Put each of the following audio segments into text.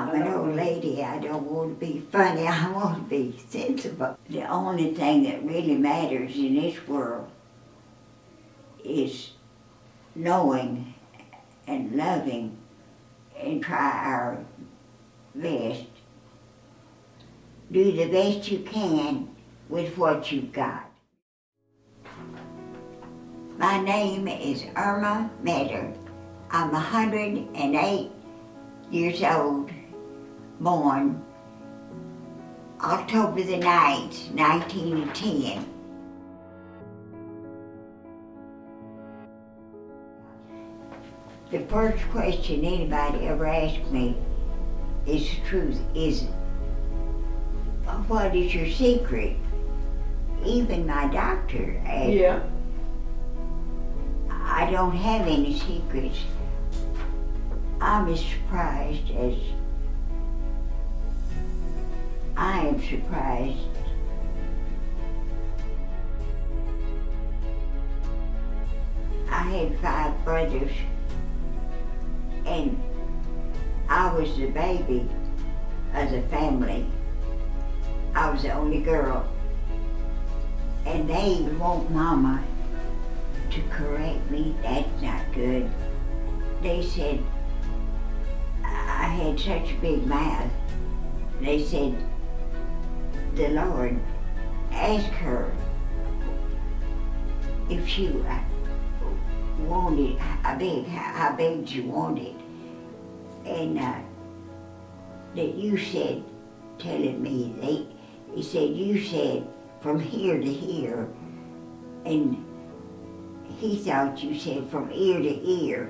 I'm an old lady. I don't want to be funny. I want to be sensible. The only thing that really matters in this world is knowing and loving and try our best. Do the best you can with what you've got. My name is Erma Meador. I'm 108 years old, born October the 9th, 1910. The first question anybody ever asked me is the truth, what is your secret? Even my doctor asked. Yeah. I don't have any secrets. I'm as surprised as I am surprised. I had 5 brothers, and I was the baby of the family. I was the only girl, and they want Mama to correct me. That's not good. They said I had such a big mouth. They said, the Lord asked her if she wanted, how big she wanted, and that you said, telling me, he said, you said from here to here, and he thought you said from ear to ear.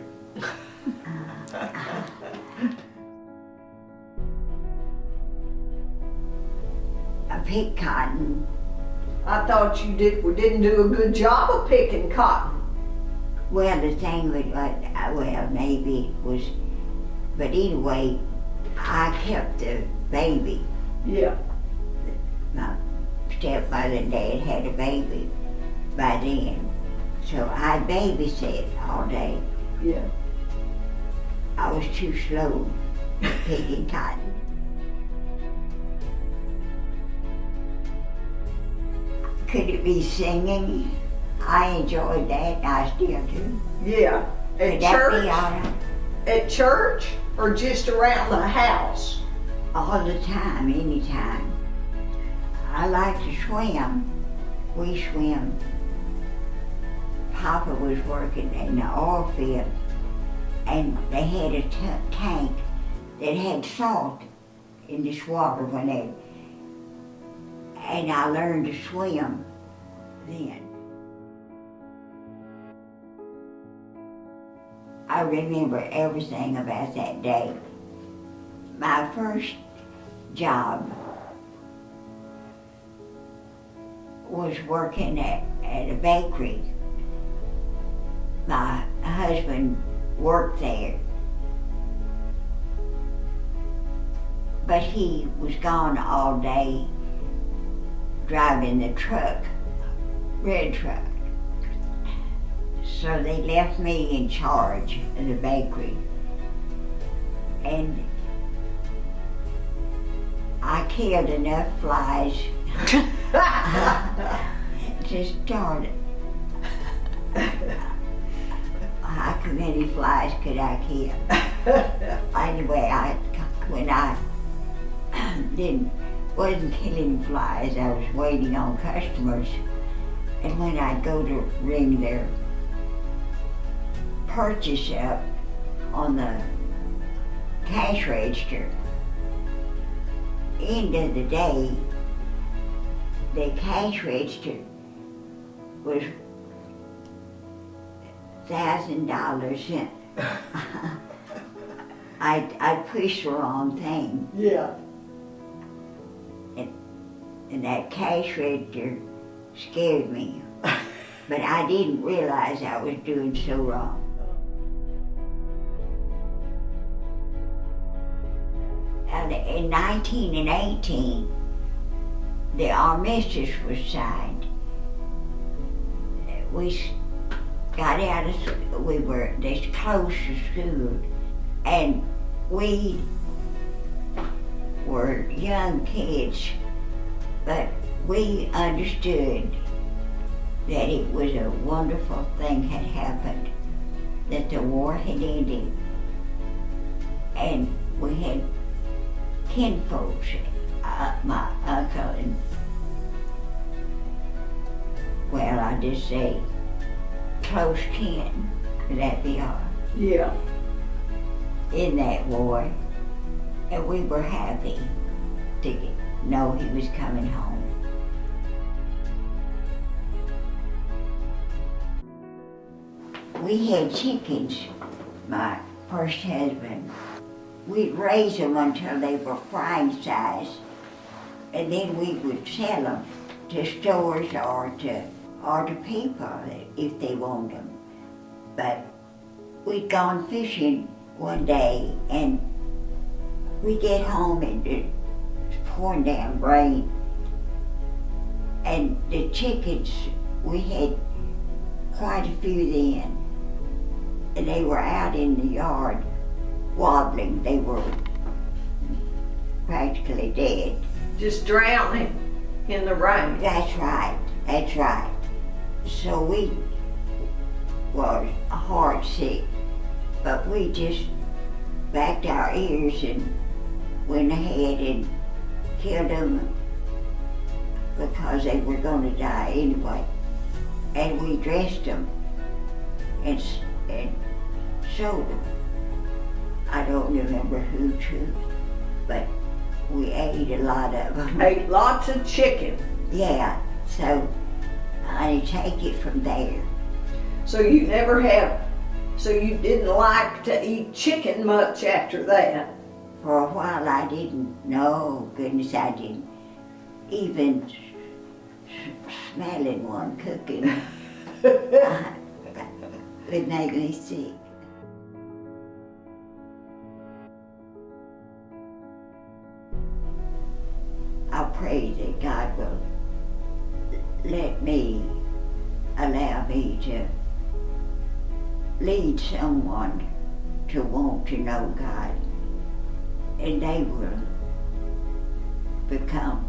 I picked cotton. I thought you didn't do a good job of picking cotton. Well, the thing was, well, maybe it was, but anyway, I kept the baby. Yeah. My stepmother and dad had a baby by then, so I babysat all day. Yeah. I was too slow picking cotton. Could it be singing? I enjoyed that, and I still do. Yeah. At Could that church? be all right? At church or just around the house? All the time, anytime. I like to swim. We swim. Papa was working in the oil field, and they had a tank that had salt in this water and I learned to swim then. I remember everything about that day. My first job was working at a bakery. My husband worked there, but he was gone all day driving the truck, red truck. So they left me in charge of the bakery. And I killed enough flies to start it. How many flies could I kill? Anyway, when I wasn't killing flies, I was waiting on customers. And when I'd go to ring their purchase up on the cash register, end of the day, the cash register was $1,000. I pushed the wrong thing. Yeah. And that cash register scared me. But I didn't realize I was doing so wrong. And in 1918, the armistice was signed. We got out of school, we were this close to school, and we were young kids, but we understood that it was a wonderful thing had happened, that the war had ended, and we had kinfolks, my uncle and, well, I just say close kin, that they are, Yeah. in that war, and we were happy to know he was coming home. We had chickens, my first husband. We'd raise them until they were frying size, and then we would sell them to stores or to people if they wanted them. But we'd gone fishing one day, and we get home and it's pouring down rain, and the chickens, we had quite a few then, and they were out in the yard wobbling. They were practically dead. Just drowning in the rain. That's right, that's right. So we was heart sick, but we just backed our ears and went ahead and killed them because they were going to die anyway. And we dressed them and sold them. I don't remember who to, but we ate a lot of them. Ate lots of chicken. Yeah, so I take it from there. So you didn't like to eat chicken much after that. For a while I didn't know, goodness, I didn't. Even smelling one cooking would make me sick. I pray that God will allow me to lead someone to want to know God, and they will become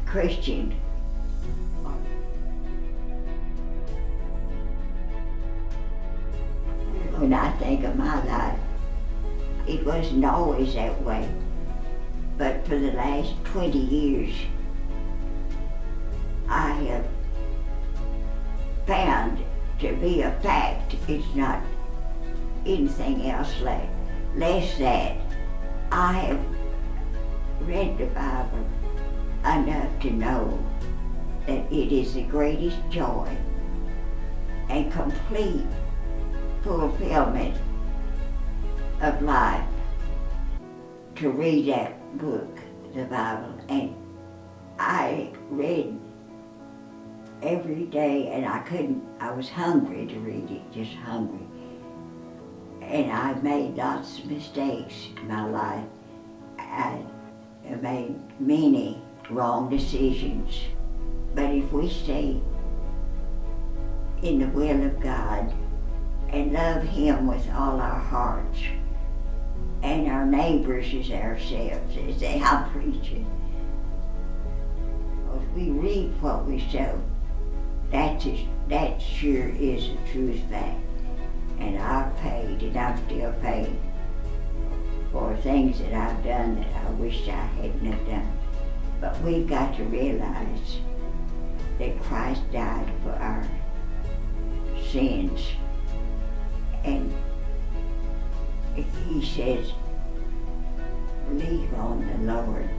Christian. When I think of my life, it wasn't always that way, but for the last 20 years, I have found to be a fact. It's not anything else less that I have read the Bible enough to know that it is the greatest joy and complete fulfillment of life to read that book, the Bible. And I read every day, and I was hungry to read it, just hungry. And I made lots of mistakes in my life. I made many wrong decisions. But if we stay in the will of God and love Him with all our hearts, and our neighbors as ourselves, as I'm preaching, if we reap what we sow, that sure is a true fact. And I've paid, and I'm still paying for things that I've done that I wish I hadn't have done. But we've got to realize that Christ died for our sins. And He says, believe on the Lord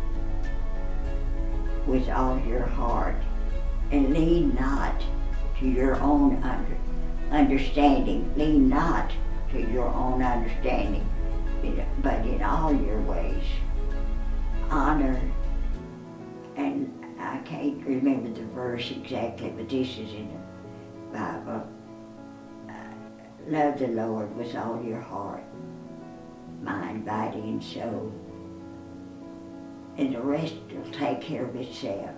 with all your heart, and lean not to your own understanding. Lean not to your own understanding, but in all your ways honor. And I can't remember the verse exactly, but this is in the Bible. Love the Lord with all your heart, mind, body, and soul, and the rest will take care of itself.